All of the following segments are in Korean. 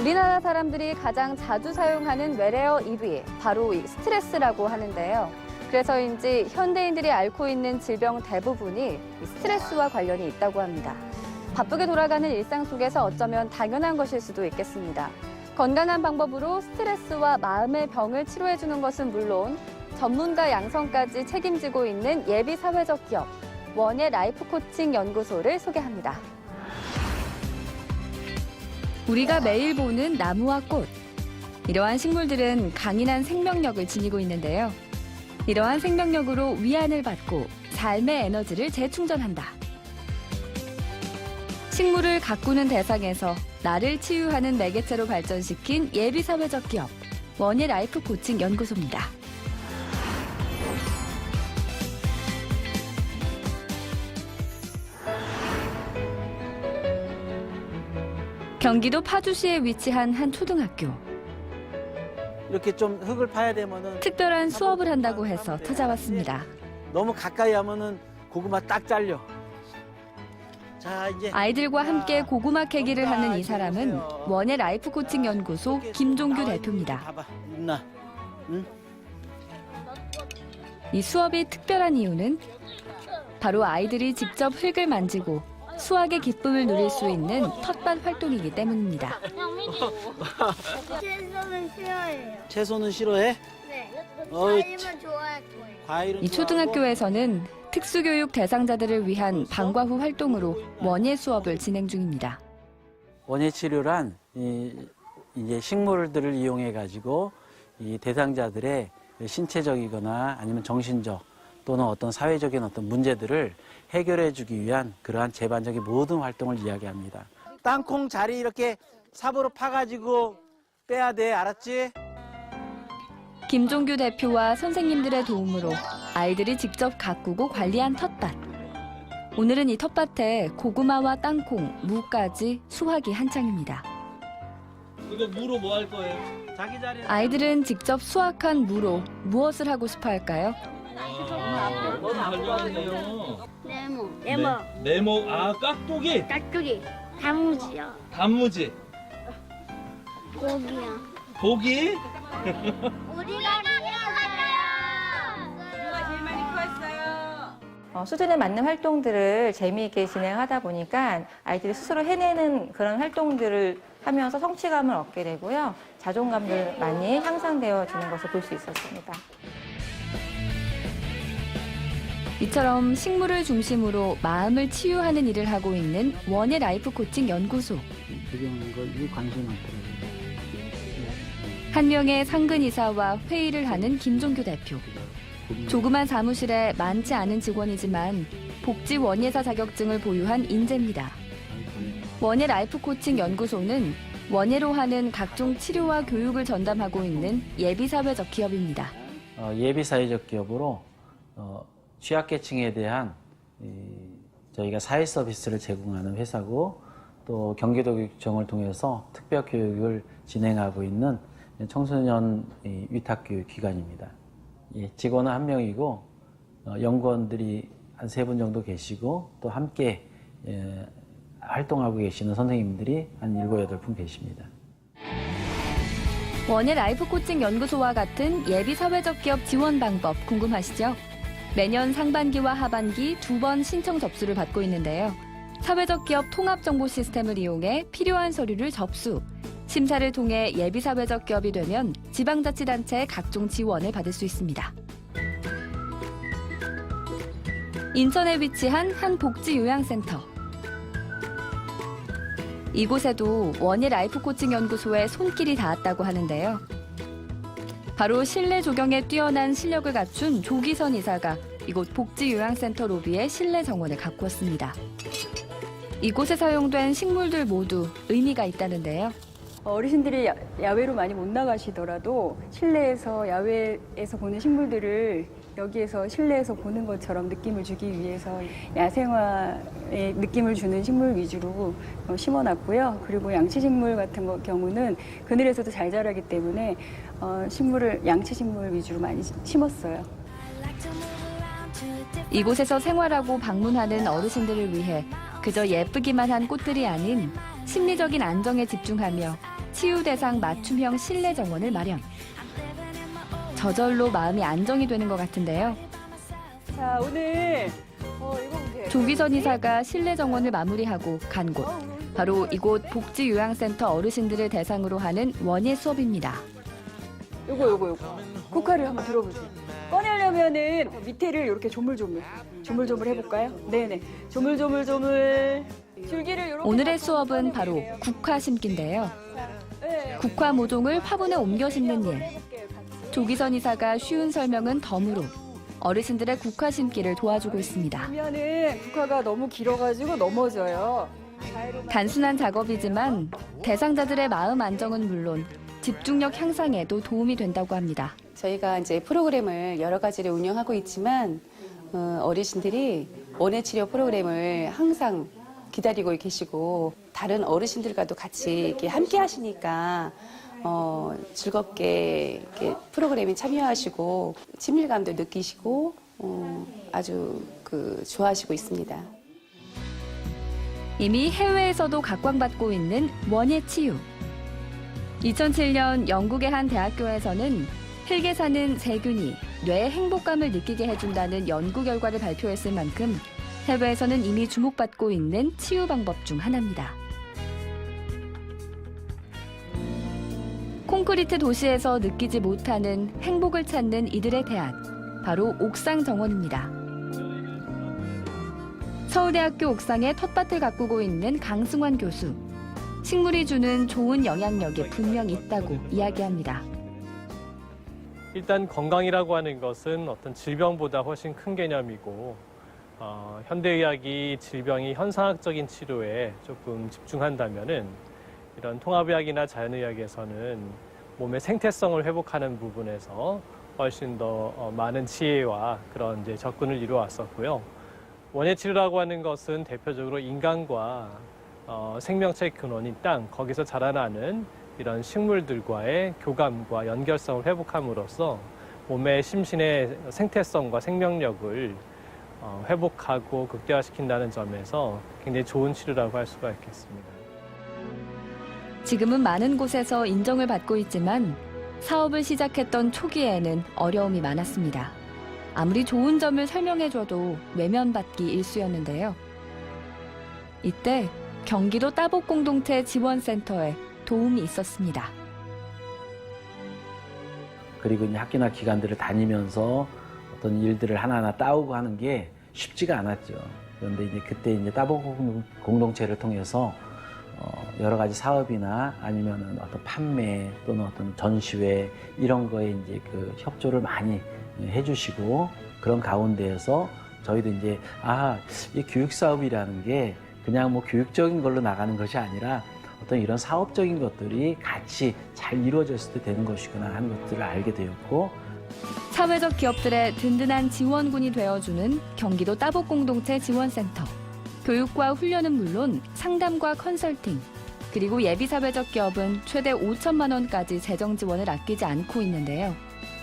우리나라 사람들이 가장 자주 사용하는 외래어 1위, 바로 이 스트레스라고 하는데요. 그래서인지 현대인들이 앓고 있는 질병 대부분이 이 스트레스와 관련이 있다고 합니다. 바쁘게 돌아가는 일상 속에서 어쩌면 당연한 것일 수도 있겠습니다. 건강한 방법으로 스트레스와 마음의 병을 치료해주는 것은 물론 전문가 양성까지 책임지고 있는 예비 사회적 기업, 원예 라이프 코칭 연구소를 소개합니다. 우리가 매일 보는 나무와 꽃. 이러한 식물들은 강인한 생명력을 지니고 있는데요. 이러한 생명력으로 위안을 받고 삶의 에너지를 재충전한다. 식물을 가꾸는 대상에서 나를 치유하는 매개체로 발전시킨 예비 사회적 기업, 원예 라이프 코칭 연구소입니다. 경기도 파주시에 위치한 한 초등학교. 이렇게 좀 흙을 파야 되면은 특별한 수업을 한다고 해서 찾아왔습니다. 너무 가까이 하면은 고구마 딱 잘려. 자, 이제 아이들과 함께 고구마 캐기를 하는 이 사람은 원예 라이프 코칭 연구소 김종규 대표입니다. 봐봐, 있나? 응? 이 수업이 특별한 이유는 바로 아이들이 직접 흙을 만지고 수학의 기쁨을 누릴 수 있는 텃밭 활동이기 때문입니다. 채소는 싫어해요. 채소는 싫어해? 네. 어이, 과일만 좋아할 거예요. 과일은 이 초등학교에서는 특수교육 대상자들을 위한 방과 후 활동으로 원예 수업을 진행 중입니다. 원예 치료란 이제 식물들을 이용해 가지고 이 대상자들의 신체적이거나 아니면 정신적 또는 어떤 사회적인 어떤 문제들을 해결해 주기 위한 그러한 제반적인 모든 활동을 이야기합니다. 땅콩 자리 이렇게 삽으로 파가지고 빼야 돼, 알았지? 김종규 대표와 선생님들의 도움으로 아이들이 직접 가꾸고 관리한 텃밭. 오늘은 이 텃밭에 고구마와 땅콩, 무까지 수확이 한창입니다. 이거 무로 뭐 할 거예요? 자기 자리. 아이들은 직접 수확한 무로 무엇을 하고 싶어 할까요? 뭘 관리하네요. 레몬. 네모, 아 깍두기, 깍두기. 단무지요. 단무지, 고기요. 고기. 우리가 수준에 맞는 활동들을 재미있게 진행하다 보니까 아이들이 스스로 해내는 그런 활동들을 하면서 성취감을 얻게 되고요. 자존감도 많이 향상되어지는 것을 볼 수 있었습니다. 이처럼 식물을 중심으로 마음을 치유하는 일을 하고 있는 원예 라이프 코칭 연구소. 적용하는 걸 관심이 많더라고요. 한 명의 상근 이사와 회의를 하는 김종규 대표. 조그만 사무실에 많지 않은 직원이지만 복지 원예사 자격증을 보유한 인재입니다. 원예 라이프 코칭 연구소는 원예로 하는 각종 치료와 교육을 전담하고 있는 예비 사회적 기업입니다. 예비 사회적 기업으로 취약계층에 대한 저희가 사회 서비스를 제공하는 회사고 또 경기도교육청을 통해서 특별 교육을 진행하고 있는 청소년 위탁교육 기관입니다. 직원은 한 명이고 연구원들이 한 3분 정도 계시고 또 함께 활동하고 계시는 선생님들이 한 7, 8분 계십니다. 원예 라이프 코칭 연구소와 같은 예비 사회적 기업 지원 방법 궁금하시죠? 매년 상반기와 하반기 2번 신청 접수를 받고 있는데요. 사회적 기업 통합 정보 시스템을 이용해 필요한 서류를 접수. 심사를 통해 예비 사회적 기업이 되면 지방자치단체의 각종 지원을 받을 수 있습니다. 인천에 위치한 한 복지요양센터. 이곳에도 원예 라이프 코칭 연구소에 손길이 닿았다고 하는데요. 바로 실내 조경에 뛰어난 실력을 갖춘 조기선 이사가 이곳 복지요양센터 로비에 실내 정원을 가꾸었습니다. 이곳에 사용된 식물들 모두 의미가 있다는데요. 어르신들이 야외로 많이 못 나가시더라도 실내에서 야외에서 보는 식물들을 여기에서 실내에서 보는 것처럼 느낌을 주기 위해서 야생화의 느낌을 주는 식물 위주로 심어놨고요. 그리고 양치식물 같은 경우는 그늘에서도 잘 자라기 때문에 양치식물 위주로 많이 심었어요. 이곳에서 생활하고 방문하는 어르신들을 위해 그저 예쁘기만 한 꽃들이 아닌 심리적인 안정에 집중하며 치유 대상 맞춤형 실내 정원을 마련. 저절로 마음이 안정이 되는 것 같은데요. 자, 오늘 이거 보세요. 조기선 이사가 실내 정원을 마무리하고 간 곳. 바로 이곳 복지요양센터 어르신들을 대상으로 하는 원예 수업입니다. 요거. 국화를 한번 들어보세요. 꺼내려면은 밑에를 이렇게 조물조물 해볼까요? 네네. 조물조물. 줄기를 이렇게. 오늘의 수업은 바로 국화 심기인데요. 네. 국화 모종을 화분에 옮겨 심는 일. 조기선 이사가 쉬운 설명은 덤으로 어르신들의 국화 심기를 도와주고 있습니다. 보면은 국화가 너무 길어가지고 넘어져요. 단순한 작업이지만 대상자들의 마음 안정은 물론 집중력 향상에도 도움이 된다고 합니다. 저희가 이제 프로그램을 여러 가지를 운영하고 있지만 어르신들이 원예 치료 프로그램을 항상 기다리고 계시고 다른 어르신들과도 같이 이렇게 함께 하시니까 즐겁게 이렇게 프로그램에 참여하시고 친밀감도 느끼시고 아주 좋아하시고 있습니다. 이미 해외에서도 각광받고 있는 원예 치유. 2007년 영국의 한 대학교에서는 흙에 사는 세균이 뇌의 행복감을 느끼게 해준다는 연구 결과를 발표했을 만큼 해외에서는 이미 주목받고 있는 치유 방법 중 하나입니다. 콘크리트 도시에서 느끼지 못하는 행복을 찾는 이들의 대안, 바로 옥상 정원입니다. 서울대학교 옥상에 텃밭을 가꾸고 있는 강승환 교수. 식물이 주는 좋은 영향력이 분명 있다고 이야기합니다. 일단 건강이라고 하는 것은 어떤 질병보다 훨씬 큰 개념이고 현대의학이 질병이 현상학적인 치료에 조금 집중한다면은 이런 통합의학이나 자연의학에서는 몸의 생태성을 회복하는 부분에서 훨씬 더 많은 지혜와 그런 이제 접근을 이루어왔었고요. 원예 치료라고 하는 것은 대표적으로 인간과 생명체 근원인 땅, 거기서 자라나는 이런 식물들과의 교감과 연결성을 회복함으로써 몸의 심신의 생태성과 생명력을 회복하고 극대화시킨다는 점에서 굉장히 좋은 치료라고 할 수가 있겠습니다. 지금은 많은 곳에서 인정을 받고 있지만 사업을 시작했던 초기에는 어려움이 많았습니다. 아무리 좋은 점을 설명해줘도 외면받기 일쑤였는데요. 이때 경기도 따복공동체 지원센터에 도움이 있었습니다. 그리고 이제 학교나 기관들을 다니면서 어떤 일들을 하나하나 따오고 하는 게 쉽지가 않았죠. 그런데 이제 그때 이제 따복 공동체를 통해서 여러 가지 사업이나 아니면은 어떤 판매 또는 어떤 전시회 이런 거에 이제 그 협조를 많이 해주시고 그런 가운데에서 저희도 이제 이 교육 사업이라는 게 그냥 뭐 교육적인 걸로 나가는 것이 아니라 어떤 이런 사업적인 것들이 같이 잘 이루어졌을 때 되는 것이구나 하는 것들을 알게 되었고 사회적 기업들의 든든한 지원군이 되어주는 경기도 따복공동체 지원센터. 교육과 훈련은 물론 상담과 컨설팅, 그리고 예비사회적 기업은 최대 5천만 원까지 재정 지원을 아끼지 않고 있는데요.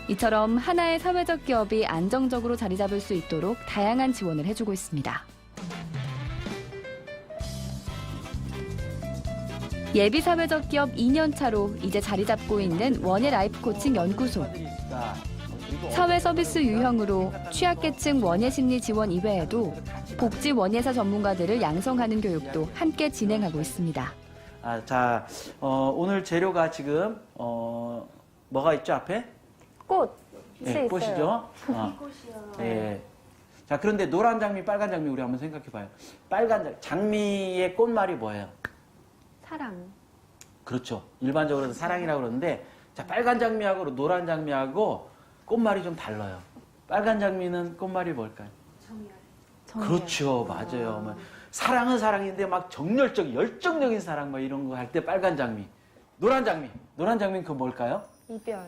이처럼 하나의 사회적 기업이 안정적으로 자리 잡을 수 있도록 다양한 지원을 해주고 있습니다. 예비사회적 기업 2년 차로 이제 자리 잡고 있는 원예 라이프 코칭 연구소. 사회 서비스 유형으로 취약계층 원예 심리 지원 이외에도 복지 원예사 전문가들을 양성하는 교육도 함께 진행하고 있습니다. 오늘 재료가 지금 뭐가 있죠 앞에? 꽃이 네, 꽃이죠. 네. 자 그런데 노란 장미, 빨간 장미 우리 한번 생각해봐요. 빨간 장미의 꽃말이 뭐예요? 사랑. 그렇죠. 일반적으로는 사랑이라고 그러는데 자 빨간 장미하고 노란 장미하고 꽃말이 좀 달라요. 빨간 장미는 꽃말이 뭘까요? 정열. 그렇죠. 맞아요. 사랑은 사랑인데 막 정열적, 열정적인 사랑 막 이런 거 할 때 빨간 장미. 노란 장미는 그 뭘까요? 이별.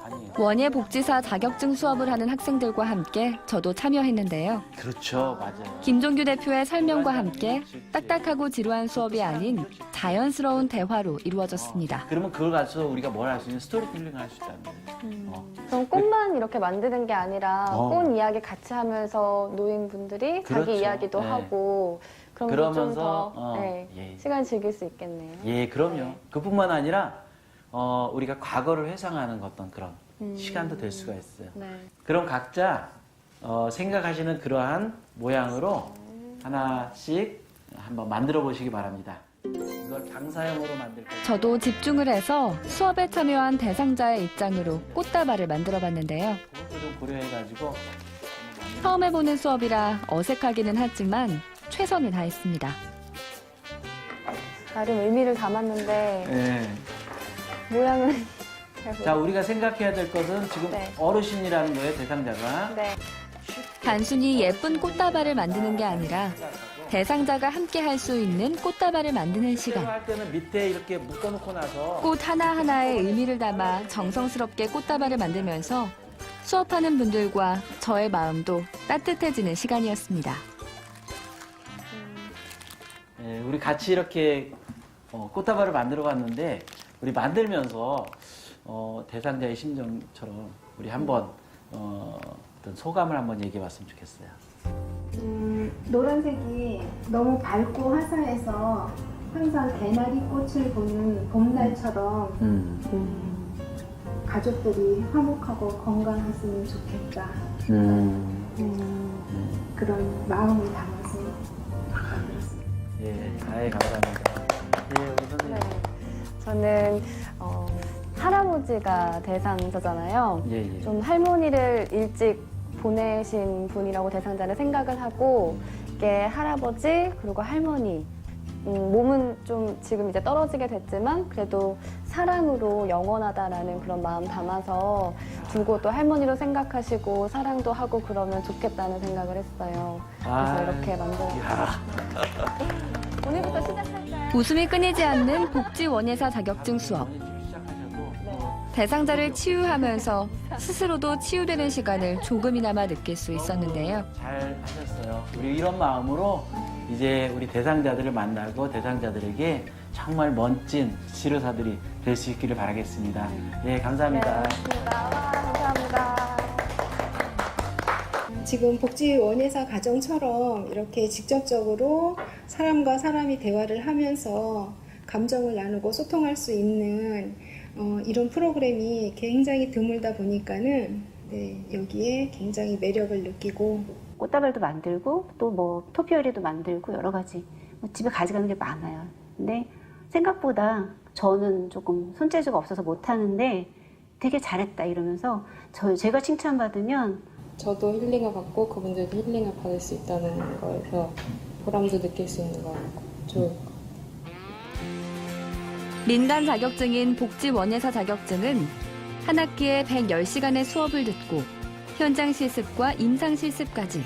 아니에요. 원예 복지사 자격증 수업을 하는 학생들과 함께 저도 참여했는데요. 그렇죠. 맞아요. 김종규 대표의 설명과 함께 딱딱하고 지루한 수업이 아닌 자연스러운 대화로 이루어졌습니다. 그러면 그걸 가서 우리가 뭘 할 수 있는 스토리텔링을 할 수 있다는 거예요. 그럼 꽃만 이렇게 만드는 게 아니라 어. 꽃 이야기 같이 하면서 노인분들이 그렇죠. 자기 이야기도 네. 하고 그럼 그러면서, 좀더 네, 예. 시간 즐길 수 있겠네요. 예, 그럼요. 그뿐만 아니라 우리가 과거를 회상하는 어떤 그런 시간도 될 수가 있어요. 네. 그럼 각자 생각하시는 그러한 모양으로 하나씩 한번 만들어 보시기 바랍니다. 이걸 강사형으로 만들 거예요. 저도 집중을 해서 수업에 참여한 대상자의 입장으로 꽃다발을 만들어 봤는데요. 그것도 좀 고려해가지고 처음 해보는 수업이라 어색하기는 하지만 최선을 다했습니다. 나름 의미를 담았는데 예. 모양은 자, 우리가 생각해야 될 것은 지금 네. 어르신이라는 거예요, 대상자가. 네. 단순히 예쁜 꽃다발을 만드는 게 아니라 대상자가 함께 할 수 있는 꽃다발을 만드는 시간. 할 때는 밑에 이렇게 묶어놓고 나서 꽃 하나하나에 의미를 담아 정성스럽게 꽃다발을 만들면서 수업하는 분들과 저의 마음도 따뜻해지는 시간이었습니다. 예, 우리 같이 이렇게 꽃다발을 만들어 봤는데 우리 만들면서 대상자의 심정처럼 우리 한번 어떤 소감을 한번 얘기해 봤으면 좋겠어요. 노란색이 너무 밝고 화사해서 항상 개나리 꽃을 보는 봄날처럼 가족들이 화목하고 건강했으면 좋겠다. 그런 마음을 담아서 만들었습니다. 예, 아예 감사합니다. 예, 우리 선생님. 네. 저는 할아버지가 대상자잖아요. 예, 예. 좀 할머니를 일찍 보내신 분이라고 대상자를 생각을 하고 이게 할아버지 그리고 할머니 몸은 좀 지금 이제 떨어지게 됐지만 그래도 사랑으로 영원하다라는 그런 마음 담아서 두고 또 할머니로 생각하시고 사랑도 하고 그러면 좋겠다는 생각을 했어요. 그래서 이렇게 만들었어요. 오늘부터 시작할까요? 웃음이 끊이지 않는 복지원예사 자격증 수업. 대상자를 치유하면서 스스로도 치유되는 시간을 조금이나마 느낄 수 있었는데요. 잘 하셨어요. 우리 이런 마음으로 이제 우리 대상자들을 만나고 대상자들에게 정말 멋진 치료사들이 될 수 있기를 바라겠습니다. 예, 감사합니다. 감사합니다. 지금 복지원예사 가정처럼 이렇게 직접적으로 사람과 사람이 대화를 하면서 감정을 나누고 소통할 수 있는 이런 프로그램이 굉장히 드물다 보니까는 여기에 굉장히 매력을 느끼고 꽃다발도 만들고 또 뭐 토피어리도 만들고 여러 가지 집에 가져가는 게 많아요. 근데 생각보다 저는 조금 손재주가 없어서 못하는데 되게 잘했다 이러면서 제가 칭찬받으면 저도 힐링을 받고 그분들도 힐링을 받을 수 있다는 거에서 보람도 느낄 수 있는 것 같고 좋을 것 같아요. 민간 자격증인 복지원예사 자격증은 한 학기에 110시간의 수업을 듣고 현장 실습과 임상 실습까지.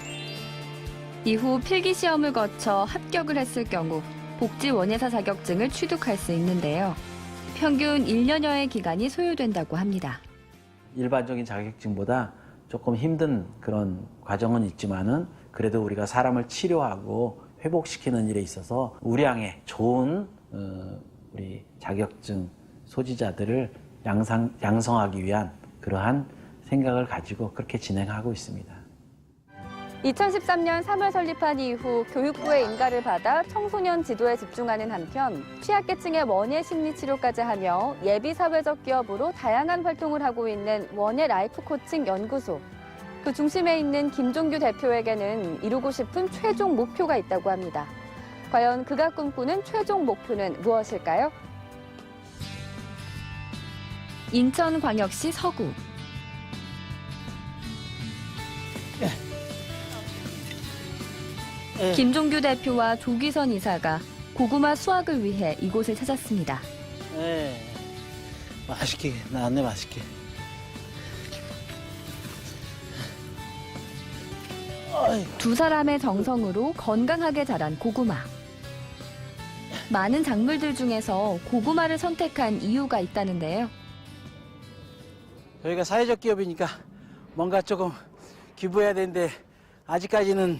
이후 필기 시험을 거쳐 합격을 했을 경우 복지원예사 자격증을 취득할 수 있는데요. 평균 1년여의 기간이 소요된다고 합니다. 일반적인 자격증보다 조금 힘든 그런 과정은 있지만은 그래도 우리가 사람을 치료하고 회복시키는 일에 있어서 우량의 좋은 우리 자격증 소지자들을 양성하기 위한 그러한 생각을 가지고 그렇게 진행하고 있습니다. 2013년 3월 설립한 이후 교육부의 인가를 받아 청소년 지도에 집중하는 한편 취약계층의 원예 심리치료까지 하며 예비사회적 기업으로 다양한 활동을 하고 있는 원예 라이프 코칭 연구소. 그 중심에 있는 김종규 대표에게는 이루고 싶은 최종 목표가 있다고 합니다. 과연 그가 꿈꾸는 최종 목표는 무엇일까요? 인천광역시 서구. 김종규 대표와 조기선 이사가 고구마 수확을 위해 이곳을 찾았습니다. 네, 맛있게 나왔네, 맛있게. 두 사람의 정성으로 건강하게 자란 고구마. 많은 작물들 중에서 고구마를 선택한 이유가 있다는데요. 저희가 사회적 기업이니까 뭔가 조금 기부해야 되는데 아직까지는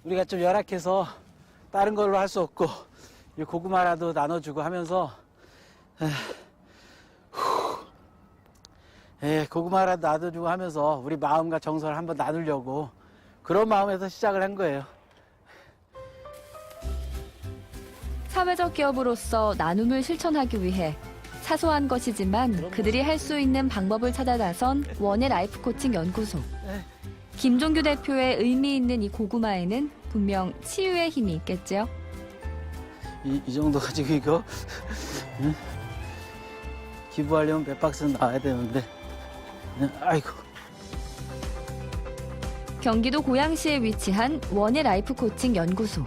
우리가 좀 열악해서 다른 걸로 할 수 없고 이 고구마라도 나눠주고 하면서 고구마라도 나눠주고 하면서 우리 마음과 정서를 한번 나누려고 그런 마음에서 시작을 한 거예요. 사회적 기업으로서 나눔을 실천하기 위해 사소한 것이지만 그들이 할 수 있는 방법을 찾아 나선 원예 라이프 코칭 연구소. 김종규 대표의 의미 있는 이 고구마에는 분명 치유의 힘이 있겠죠. 이 정도 가지고 이거 응? 기부하려면 몇 박스 나와야 되는데 응? 아이고. 경기도 고양시에 위치한 원예 라이프 코칭 연구소.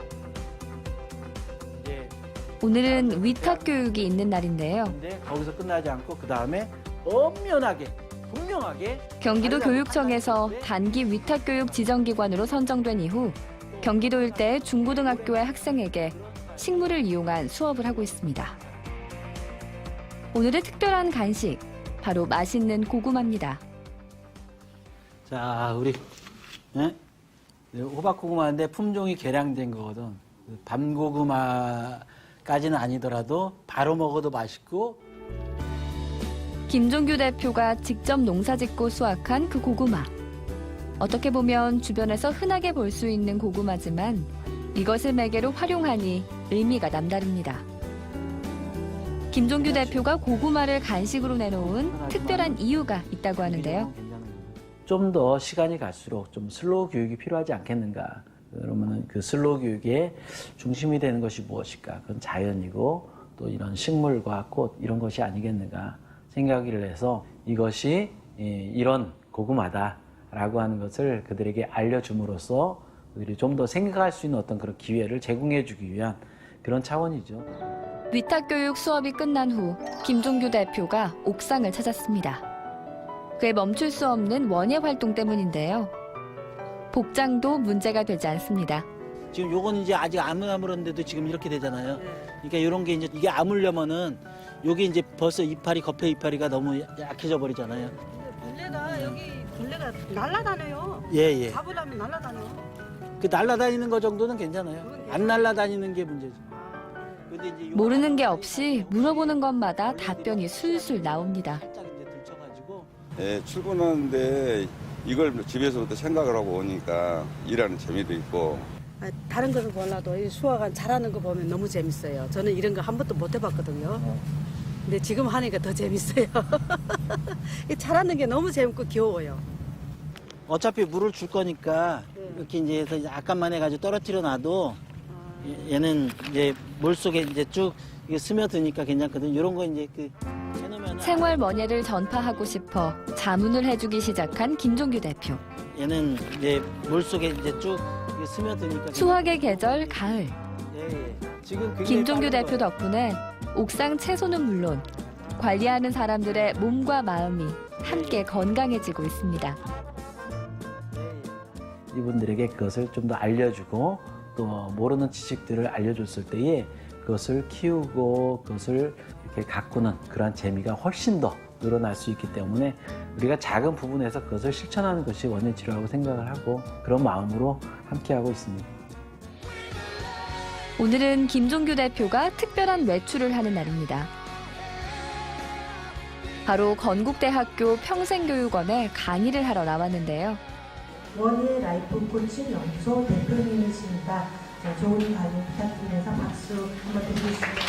오늘은 위탁 교육이 있는 날인데요. 근데 거기서 끝나지 않고 그 다음에 엄연하게 분명하게 경기도 교육청에서 단기 위탁 교육 지정기관으로 선정된 이후 경기도 일대 중고등학교의 학생에게 식물을 이용한 수업을 하고 있습니다. 오늘의 특별한 간식, 바로 맛있는 고구마입니다. 자, 우리 예? 호박고구마인데 품종이 개량된 거거든. 밤고구마까지는 아니더라도 바로 먹어도 맛있고. 김종규 대표가 직접 농사짓고 수확한 그 고구마. 어떻게 보면 주변에서 흔하게 볼 수 있는 고구마지만 이것을 매개로 활용하니 의미가 남다릅니다. 김종규 대표가 고구마를 간식으로 내놓은 특별한 이유가 있다고 하는데요. 좀 더 시간이 갈수록 좀 슬로우 교육이 필요하지 않겠는가. 그러면 그 슬로우 교육의 중심이 되는 것이 무엇일까? 그건 자연이고 또 이런 식물과 꽃 이런 것이 아니겠는가 생각을 해서 이것이 이런 고구마다라고 하는 것을 그들에게 알려줌으로써 그들이 좀 더 생각할 수 있는 어떤 그런 기회를 제공해 주기 위한 그런 차원이죠. 위탁교육 수업이 끝난 후 김종규 대표가 옥상을 찾았습니다. 그의 멈출 수 없는 원예 활동 때문인데요. 복장도 문제가 되지 않습니다. 지금 요건 이제 아직 아무런데도 지금 이렇게 되잖아요. 그러니까 이런 게 이제 이게 아물려면은 요게 이제 벌써 이파리 겉에 이파리가 너무 약해져 버리잖아요. 벌레가 여기 벌레가 날아다녀요. 예. 잡으려면 날아다녀. 그 날아다니는 거 정도는 괜찮아요. 안 날아다니는 게 문제죠. 근데 이제 모르는 게 없이 물어보는 것마다 답변이 술술 나옵니다. 예, 출근하는데 이걸 집에서부터 생각을 하고 오니까 일하는 재미도 있고. 다른 거는 몰라도 이 수학은 잘하는 거 보면 너무 재밌어요. 저는 이런 거 한 번도 못 해봤거든요. 근데 지금 하니까 더 재밌어요. 잘하는 게 너무 재밌고 귀여워요. 어차피 물을 줄 거니까 이렇게 이제 해서 약간만 해가지고 떨어뜨려 놔도 얘는 이제 물 속에 이제 쭉 이게 스며드니까 괜찮거든. 이런 거 이제 그 해놓으면 생활 원예를 전파하고 싶어 자문을 해주기 시작한 김종규 대표. 얘는 이제 물 속에 이제 쭉 이게 스며드니까 수확의 계절 가을. 지금 굉장히 김종규 빠른 대표 거예요. 덕분에 옥상 채소는 물론 관리하는 사람들의 몸과 마음이 함께 건강해지고 있습니다. 이분들에게 그것을 좀 더 알려주고 또 모르는 지식들을 알려줬을 때에 그것을 키우고 그것을 이렇게 가꾸는 그런 재미가 훨씬 더 늘어날 수 있기 때문에 우리가 작은 부분에서 그것을 실천하는 것이 원예 치료라고 생각을 하고 그런 마음으로 함께하고 있습니다. 오늘은 김종규 대표가 특별한 외출을 하는 날입니다. 바로 건국대학교 평생교육원에 강의를 하러 나왔는데요. 원예 라이프 코칭 연구소 대표님이십니다. 좋은 강의 부탁드리면서 박수 한번 드리겠습니다.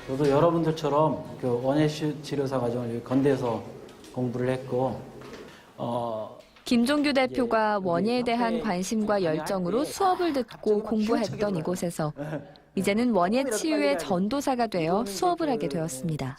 저도 여러분들처럼 그 원예 치료사 과정을 건대에서 공부를 했고 김종규 대표가 원예에 대한 관심과 열정으로 수업을 듣고 공부했던 이곳에서 이제는 원예 치유의 전도사가 되어 수업을 하게 되었습니다.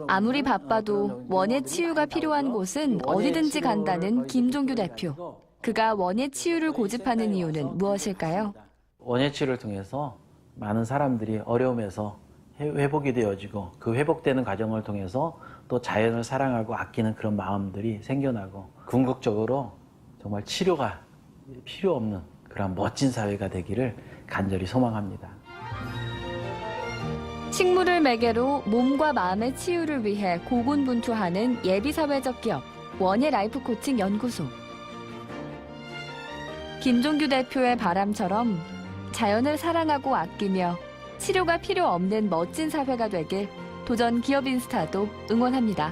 아무리 바빠도 원예 치유가 필요한 곳은 어디든지 간다는 김종규 대표. 그가 원예 치유를 고집하는 이유는 무엇일까요? 원예 치료를 통해서 많은 사람들이 어려움에서 회복이 되어지고 그 회복되는 과정을 통해서 또 자연을 사랑하고 아끼는 그런 마음들이 생겨나고 궁극적으로 정말 치료가 필요 없는 그런 멋진 사회가 되기를 간절히 소망합니다. 식물을 매개로 몸과 마음의 치유를 위해 고군분투하는 예비사회적 기업 원예 라이프 코칭 연구소. 김종규 대표의 바람처럼 자연을 사랑하고 아끼며 치료가 필요 없는 멋진 사회가 되길 도전 기업인스타도 응원합니다.